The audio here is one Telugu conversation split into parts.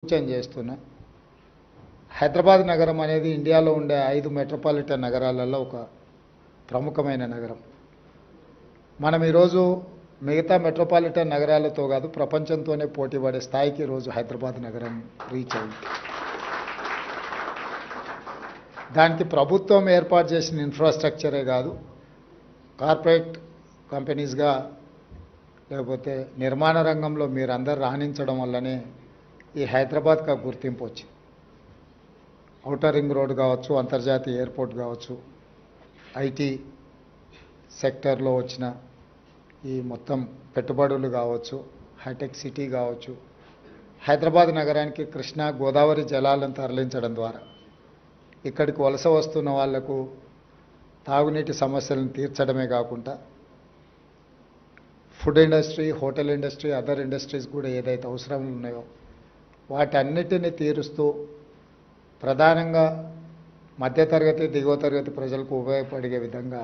సూచన చేస్తున్నా. హైదరాబాద్ నగరం అనేది ఇండియాలో ఉండే 5 మెట్రోపాలిటన్ నగరాలలో ఒక ప్రముఖమైన నగరం. మనం ఈరోజు మిగతా మెట్రోపాలిటన్ నగరాలతో కాదు ప్రపంచంతోనే పోటీ పడే స్థాయికి ఈరోజు హైదరాబాద్ నగరం రీచ్ అయింది. దానికి ప్రభుత్వం ఏర్పాటు చేసిన ఇన్ఫ్రాస్ట్రక్చరే కాదు, కార్పొరేట్ కంపెనీస్గా లేకపోతే నిర్మాణ రంగంలో మీరందరూ రాణించడం వల్లనే ఈ హైదరాబాద్కి గుర్తింపు వచ్చింది. ఔటర్ రింగ్ రోడ్ కావచ్చు, అంతర్జాతీయ ఎయిర్పోర్ట్ కావచ్చు, ఐటీ సెక్టర్లో వచ్చిన ఈ మొత్తం పెట్టుబడులు కావచ్చు, హైటెక్ సిటీ కావచ్చు, హైదరాబాద్ నగరానికి కృష్ణా గోదావరి జలాలను తరలించడం ద్వారా ఇక్కడికి వలస వస్తున్న వాళ్లకు తాగునీటి సమస్యలను తీర్చడమే కాకుండా food industry, hotel industry, other industries కూడా ఏదైతే అవసరం ఉన్నాయో వాటన్నిటిని తీరుస్తూ ప్రధానంగా మధ్యతరగతి, దిగువ తరగతి ప్రజలకు ఉపయోగపడే విధంగా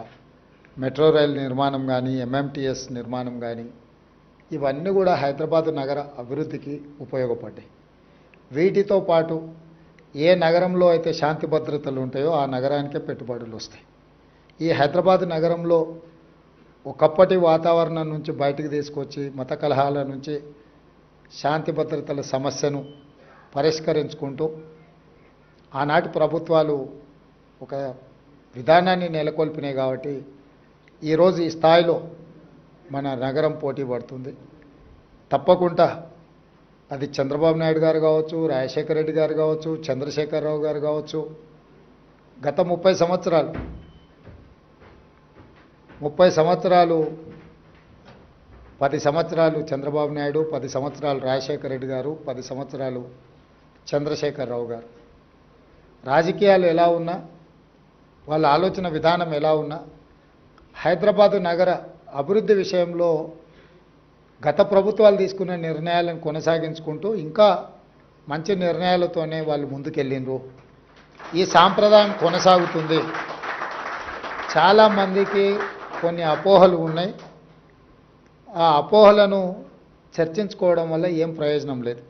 మెట్రో రైల్ నిర్మాణం కానీ, ఎంఎంటీఎస్ నిర్మాణం కానీ ఇవన్నీ కూడా హైదరాబాద్ నగర అభివృద్ధికి ఉపయోగపడ్డాయి. వీటితో పాటు ఏ నగరంలో అయితే శాంతి భద్రతలు ఉంటాయో ఆ నగరానికే పెట్టుబడులు వస్తాయి. ఈ హైదరాబాద్ నగరంలో ఒకప్పటి వాతావరణం నుంచి బయటికి తీసుకొచ్చి మత కలహాల నుంచి శాంతి భద్రతల సమస్యను పరిష్కరించుకుంటూ ఆనాటి ప్రభుత్వాలు ఒక విధానాన్ని నెలకొల్పినాయి. కాబట్టి ఈరోజు ఈ స్థాయిలో మన నగరం పోటీ పడుతుంది. తప్పకుండా అది చంద్రబాబు నాయుడు గారు కావచ్చు, రాజశేఖర రెడ్డి గారు కావచ్చు, చంద్రశేఖరరావు గారు కావచ్చు, గత 30 సంవత్సరాలు 10 సంవత్సరాలు చంద్రబాబు నాయుడు, 10 సంవత్సరాలు రాజశేఖర రెడ్డి గారు, 10 సంవత్సరాలు చంద్రశేఖరరావు గారు. రాజకీయాలు ఎలా ఉన్నా, వాళ్ళ ఆలోచన విధానం ఎలా ఉన్నా, హైదరాబాదు నగర అభివృద్ధి విషయంలో గత ప్రభుత్వాలు తీసుకున్న నిర్ణయాలను కొనసాగించుకుంటూ ఇంకా మంచి నిర్ణయాలతోనే వాళ్ళు ముందుకెళ్ళిండ్రు. ఈ సాంప్రదాయం కొనసాగుతుంది. చాలామందికి కొన్ని అపోహలు ఉన్నాయి. ఆ అపోహలను చర్చించుకోవడం వల్ల ఏం ప్రయోజనం లేదు.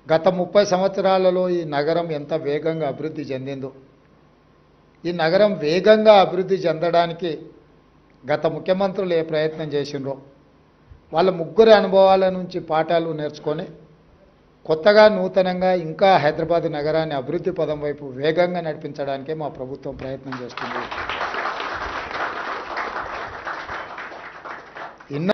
గత 30 సంవత్సరాలలో ఈ నగరం ఎంత వేగంగా అభివృద్ధి చెందిందో, ఈ నగరం వేగంగా అభివృద్ధి చెందడానికి గత ముఖ్యమంత్రులు ఏ ప్రయత్నం చేసిండ్రో వాళ్ళ ముగ్గురి అనుభవాల నుంచి పాఠాలు నేర్చుకొని కొత్తగా నూతనంగా ఇంకా హైదరాబాద్ నగరాన్ని అభివృద్ధి పదం వైపు వేగంగా నడిపించడానికే మా ప్రభుత్వం ప్రయత్నం చేస్తుంది.